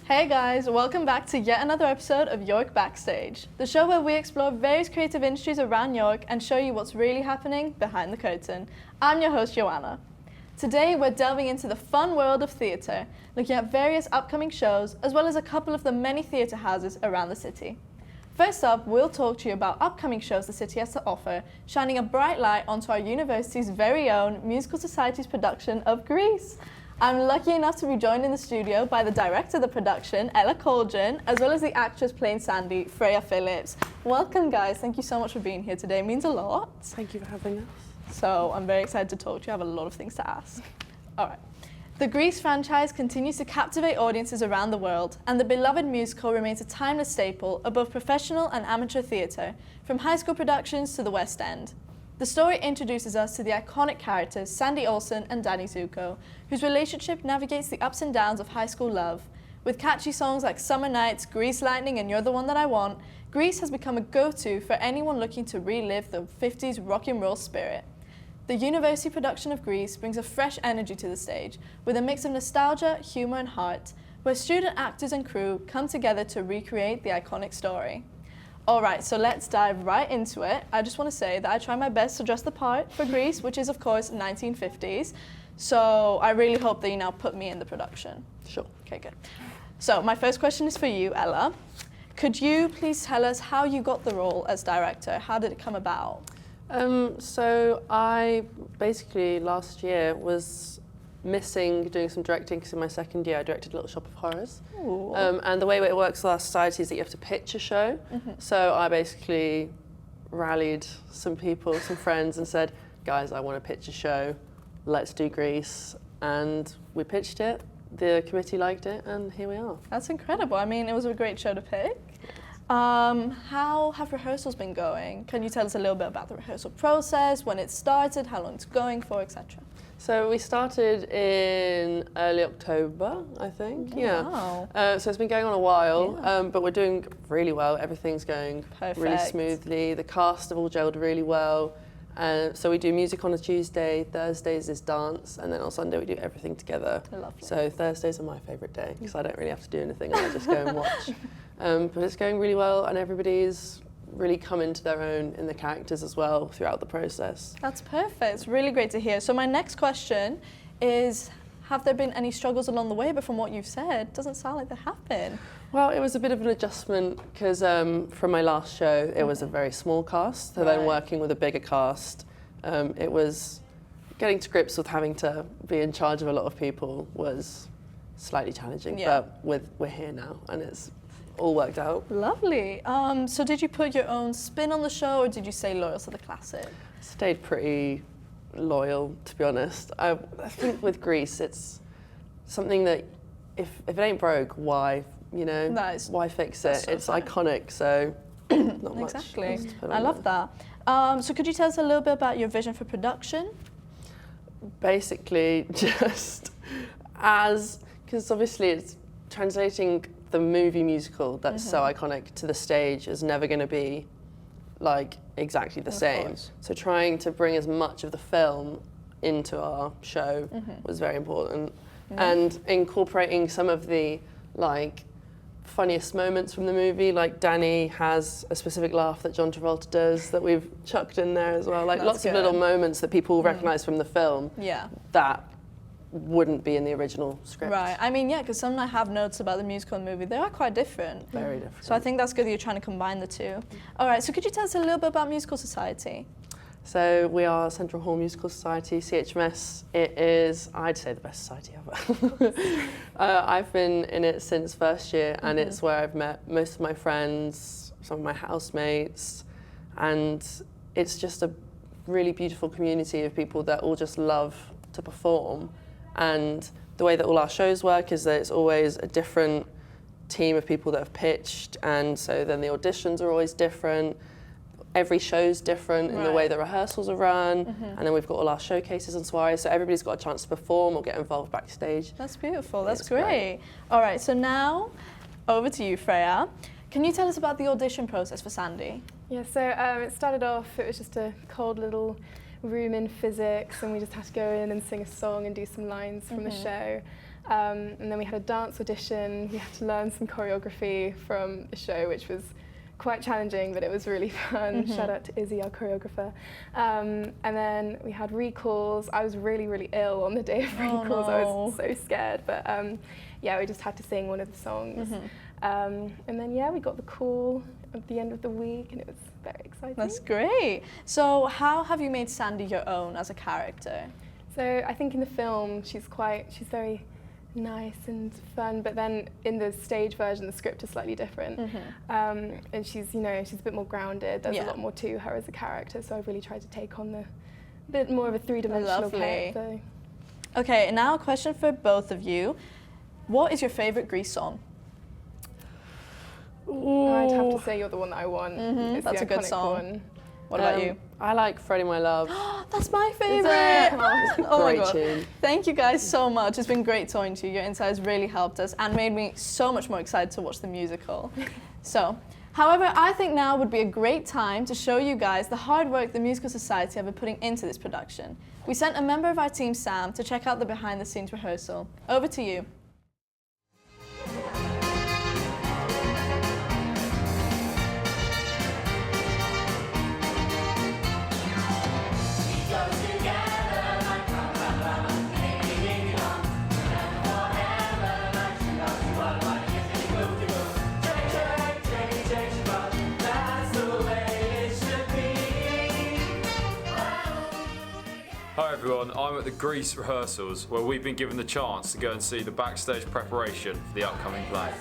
Hey guys, welcome back to yet another episode of York Backstage, the show where we explore various creative industries around York and show you what's really happening behind the curtain. I'm your host, Joanna. Today we're delving into the fun world of theatre, looking at various upcoming shows as well as a couple of the many theatre houses around the city. First up, we'll talk to you about upcoming shows the city has to offer, shining a bright light onto our university's very own Musical Society's production of Grease. I'm lucky enough to be joined in the studio by the director of the production, Ella Colgan, as well as the actress playing Sandy, Freya Phillips. Welcome guys, thank you so much for being here today, it means a lot. Thank you for having us. So I'm very excited to talk to you, I have a lot of things to ask. All right. The Grease franchise continues to captivate audiences around the world, and the beloved musical remains a timeless staple of both professional and amateur theatre, from high school productions to the West End. The story introduces us to the iconic characters Sandy Olsen and Danny Zuko, whose relationship navigates the ups and downs of high school love. With catchy songs like Summer Nights, Grease Lightning and You're the One That I Want, Grease has become a go-to for anyone looking to relive the 50s rock and roll spirit. The university production of Grease brings a fresh energy to the stage, with a mix of nostalgia, humour and heart, where student actors and crew come together to recreate the iconic story. Alright, so let's dive right into it. I just want to say that I try my best to dress the part for Grease, which is of course 1950s. So I really hope that you now put me in the production. Sure. Okay, good. So my first question is for you, Ella. Could you please tell us how you got the role as director? How did it come about? So I basically last year was missing doing some directing because in my second year I directed Little Shop of Horrors. And the way it works with our society is that you have to pitch a show. So I basically rallied some people, some friends and said, guys, I want to pitch a show, let's do Grease. And we pitched it, the committee liked it, and here we are. That's incredible. I mean, it was a great show to pick. How have rehearsals been going? Can you tell us a little bit about the rehearsal process, when it started, how long it's going for, etc.? So we started in early October, I think. Wow. So it's been going on a while, but we're doing really well. Everything's going really smoothly. The cast have all gelled really well. So we do music on a Tuesday, Thursdays is dance, and then on Sunday we do everything together. Lovely. So Thursdays are my favourite day because I don't really have to do anything and I just go and watch. But it's going really well and everybody's really come into their own in the characters as well throughout the process. That's perfect. It's really great to hear. So my next question is, have there been any struggles along the way? But from what you've said, it doesn't sound like there have been. Well, it was a bit of an adjustment because from my last show, it was a very small cast. So then working with a bigger cast, it was getting to grips with having to be in charge of a lot of people was slightly challenging. But we're here now and it's all worked out. Lovely. So did you put your own spin on the show or did you stay loyal to the classic? Stayed pretty loyal, to be honest. I think with Grease, it's something that if it ain't broke, why? You know, why fix it? So it's iconic, so not much. Exactly. I love that. So could you tell us a little bit about your vision for production? Basically, just because obviously it's translating the movie musical that's so iconic to the stage is never going to be like exactly the same. So trying to bring as much of the film into our show was very important. And incorporating some of the like funniest moments from the movie, like Danny has a specific laugh that John Travolta does that we've chucked in there as well. Like lots of little moments that people recognise from the film that wouldn't be in the original script. Right, I mean, yeah, because some I have notes about the musical and movie, they are quite different. Very different. So I think that's good that you're trying to combine the two. All right, so could you tell us a little bit about Musical Society? So we are Central Hall Musical Society, CHMS. It is, I'd say, the best society ever. I've been in it since first year and it's where I've met most of my friends, some of my housemates, and it's just a really beautiful community of people that all just love to perform. And the way that all our shows work is that it's always a different team of people that have pitched, and so then the auditions are always different. Every show's different in the way the rehearsals are run, and then we've got all our showcases and soirees, so everybody's got a chance to perform or get involved backstage. That's beautiful, that's great. All right, so now over to you, Freya. Can you tell us about the audition process for Sandy? Yeah, so it started off, it was just a cold little room in physics and we just had to go in and sing a song and do some lines from the show. And then we had a dance audition. We had to learn some choreography from the show, which was quite challenging, but it was really fun. Shout out to Izzy, our choreographer. And then we had recalls. I was really, really ill on the day of recalls. I was so scared, but yeah, we just had to sing one of the songs. And then yeah, we got the call at the end of the week, and it was very exciting. That's great. So how have you made Sandy your own as a character? So I think in the film she's very nice and fun, but then in the stage version the script is slightly different. And she's a bit more grounded. There's a lot more to her as a character, so I've really tried to take on the bit more of a three-dimensional character. Okay, and now a question for both of you. What is your favourite Grease song? Ooh. I'd have to say You're the One That I Want. It's That's the a good iconic song. One. What about you? I like Freddie My Love. That's my favourite! Oh my Great god. tune. Thank you guys so much. It's been great talking to you. Your insights really helped us and made me so much more excited to watch the musical. However, I think now would be a great time to show you guys the hard work the Musical Society have been putting into this production. We sent a member of our team, Sam, to check out the behind-the-scenes rehearsal. Over to you. Hi everyone, I'm at the Grease rehearsals where we've been given the chance to go and see the backstage preparation for the upcoming play.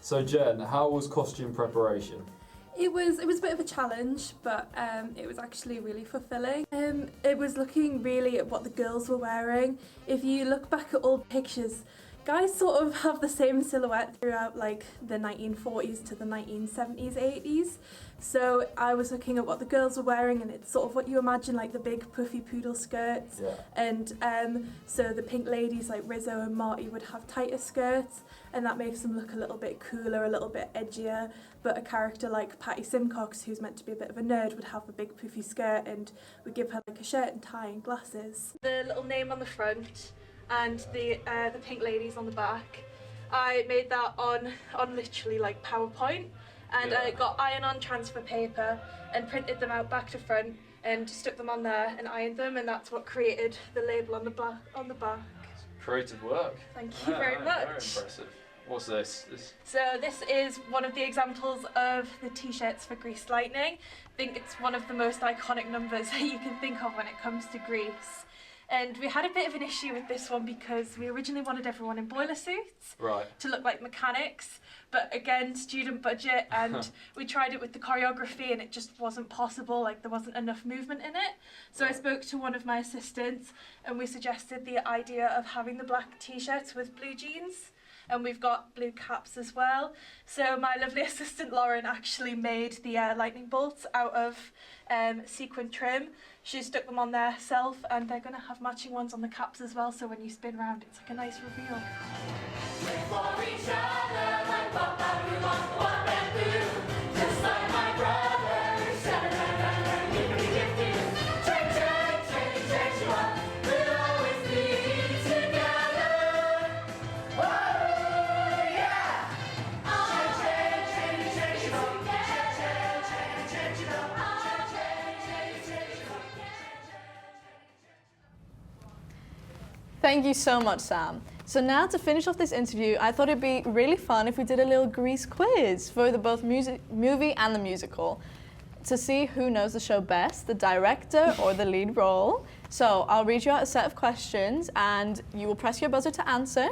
So Jen, how was costume preparation? It was a bit of a challenge, but it was actually really fulfilling. It was looking really at what the girls were wearing. If you look back at old pictures, guys sort of have the same silhouette throughout like the 1940s to the 1970s, 80s. So I was looking at what the girls were wearing, and it's sort of what you imagine, like the big puffy poodle skirts. Yeah. And so the Pink Ladies like Rizzo and Marty would have tighter skirts, and that makes them look a little bit cooler, a little bit edgier. But a character like Patty Simcox, who's meant to be a bit of a nerd, would have a big puffy skirt, and we'd give her like a shirt and tie and glasses. The little name on the front and the Pink Ladies on the back, I made that on literally like PowerPoint, and I got iron-on transfer paper and printed them out back to front and stuck them on there and ironed them, and that's what created the label on the back. Creative work. Thank you very much. Very impressive. What's this? So this is one of the examples of the t-shirts for Grease Lightning. I think it's one of the most iconic numbers that you can think of when it comes to Grease. And we had a bit of an issue with this one because we originally wanted everyone in boiler suits to look like mechanics, but again, student budget, and we tried it with the choreography and it just wasn't possible, like there wasn't enough movement in it. So I spoke to one of my assistants and we suggested the idea of having the black t-shirts with blue jeans. And we've got blue caps as well. So my lovely assistant Lauren actually made the lightning bolts out of sequin trim. She stuck them on there herself, and they're going to have matching ones on the caps as well, so when you spin round it's like a nice reveal. Thank you so much, Sam. So now to finish off this interview, I thought it'd be really fun if we did a little Grease quiz for the both movie and the musical to see who knows the show best, the director or the lead role. So I'll read you out a set of questions and you will press your buzzer to answer.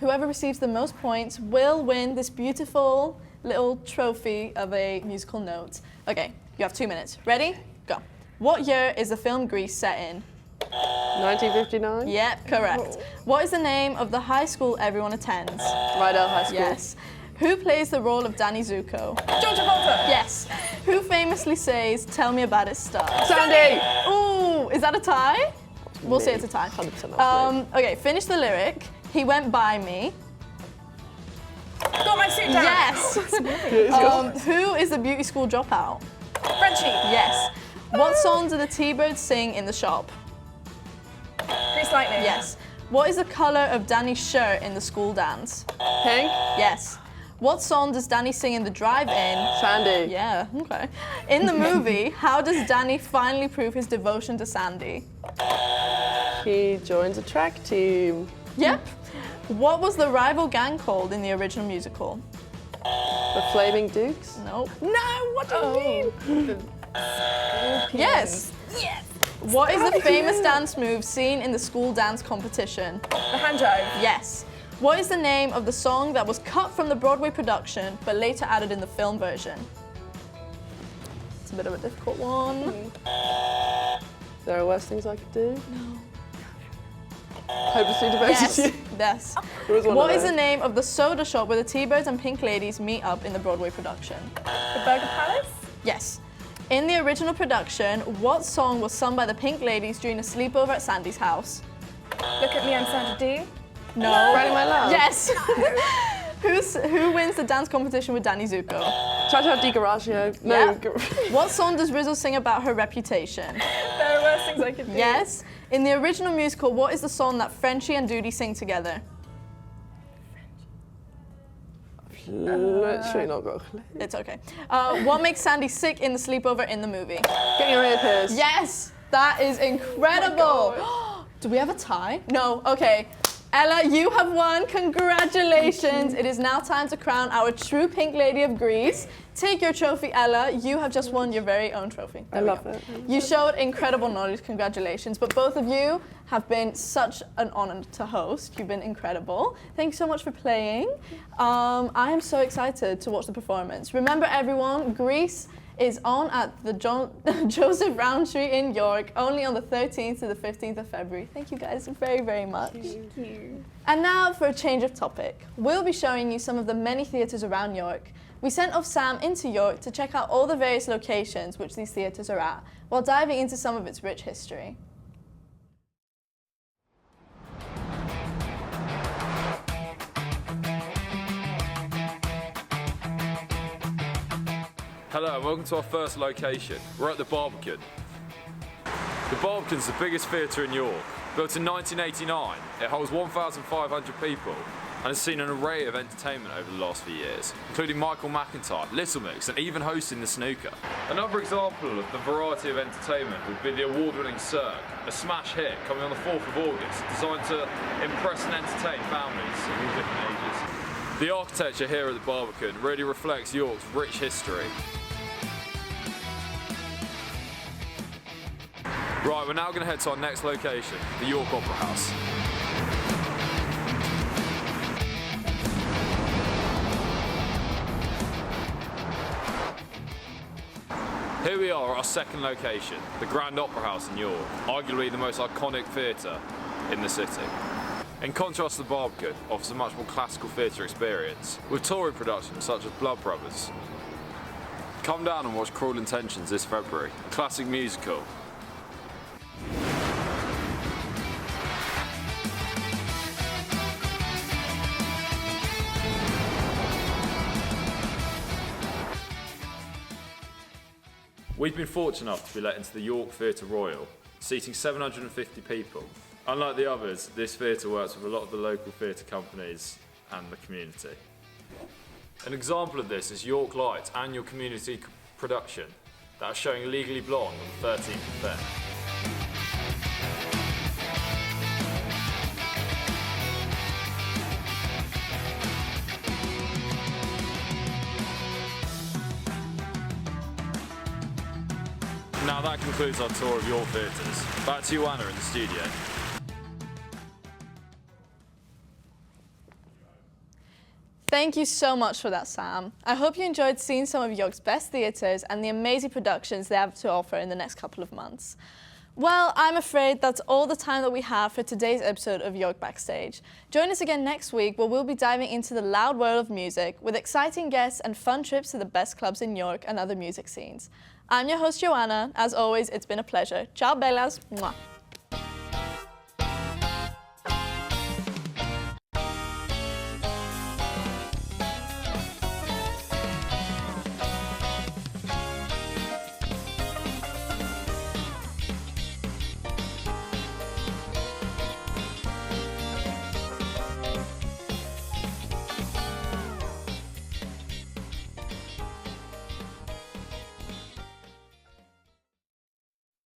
Whoever receives the most points will win this beautiful little trophy of a musical note. Okay, you have 2 minutes. Ready? Go. What year is the film Grease set in? 1959? Yep, correct. What is the name of the high school everyone attends? Rydell High School. Yes. Who plays the role of Danny Zuko? George Travolta! Yes. Who famously says, "Tell me about it, star"? Sandy! Ooh, is that a tie? We'll say it's a tie. 100% Okay, finish the lyric. He went by me. Got my suit down. Yes. Yes. Who is the beauty school dropout? Frenchie. Yes. What song do the T-Birds sing in the shop? Grease Lightning. Yes. What is the colour of Danny's shirt in the school dance? Pink. Yes. What song does Danny sing in the drive-in? Sandy. Yeah, okay. In the movie, how does Danny finally prove his devotion to Sandy? He joins a track team. Yep. What was the rival gang called in the original musical? The Flaming Dukes. Nope. No, what do you mean? Yes. Yes. What is the famous dance move seen in the school dance competition? The hand jive. Yes. What is the name of the song that was cut from the Broadway production but later added in the film version? It's a bit of a difficult one. There are worse things I could do. No. Hopelessly devoted Yes. to you. Yes. It was one What of is the those. name of the soda shop where the T-Birds and Pink Ladies meet up in the Broadway production? The Burger Palace. Yes. In the original production, what song was sung by the Pink Ladies during a sleepover at Sandy's house? Look at me, I'm Sandra D. No. Friday My Love. Yes. Who wins the dance competition with Danny Zuko? Cha Cha Di Garagio. No. Yeah. What song does Rizzle sing about her reputation? There are worse things I could do. Yes. In the original musical, what is the song that Frenchie and Doody sing together? Literally not got a clue. It's okay. What makes Sandy sick in the sleepover in the movie? Getting your ear pierced. Yes, that is incredible. Do we have a tie? No, okay. Ella, you have won. Congratulations. It is now time to crown our true Pink Lady of Greece. Take your trophy, Ella. You have just won your very own trophy. I love it. You showed incredible knowledge. Congratulations. But both of you have been such an honor to host. You've been incredible. Thank you so much for playing. I am so excited to watch the performance. Remember, everyone, Greece is on at the Joseph Rowntree in York, only on the 13th to the 15th of February. Thank you guys very, very much. Thank you. And now for a change of topic. We'll be showing you some of the many theatres around York. We sent off Sam into York to check out all the various locations which these theatres are at, while diving into some of its rich history. Hello and welcome to our first location. We're at the Barbican. The Barbican's the biggest theatre in York. Built in 1989, it holds 1,500 people and has seen an array of entertainment over the last few years, including Michael McIntyre, Little Mix and even hosting the snooker. Another example of the variety of entertainment would be the award-winning Cirque, a smash hit coming on the 4th of August, designed to impress and entertain families of all different ages. The architecture here at the Barbican really reflects York's rich history. Right, we're now going to head to our next location, the York Opera House. Here we are at our second location, the Grand Opera House in York, arguably the most iconic theatre in the city. In contrast to the Barbican, offers a much more classical theatre experience, with touring productions such as Blood Brothers. Come down and watch Cruel Intentions this February, a classic musical. We've been fortunate enough to be let into the York Theatre Royal, seating 750 people. Unlike the others, this theatre works with a lot of the local theatre companies and the community. An example of this is York Light's annual community production that is showing Legally Blonde on the 13th of Feb. Now that concludes our tour of York theatres. Back to you, Anna, in the studio. Thank you so much for that, Sam. I hope you enjoyed seeing some of York's best theatres and the amazing productions they have to offer in the next couple of months. Well, I'm afraid that's all the time that we have for today's episode of York Backstage. Join us again next week where we'll be diving into the loud world of music with exciting guests and fun trips to the best clubs in York and other music scenes. I'm your host, Joanna. As always, it's been a pleasure. Ciao, bellas. Mwah.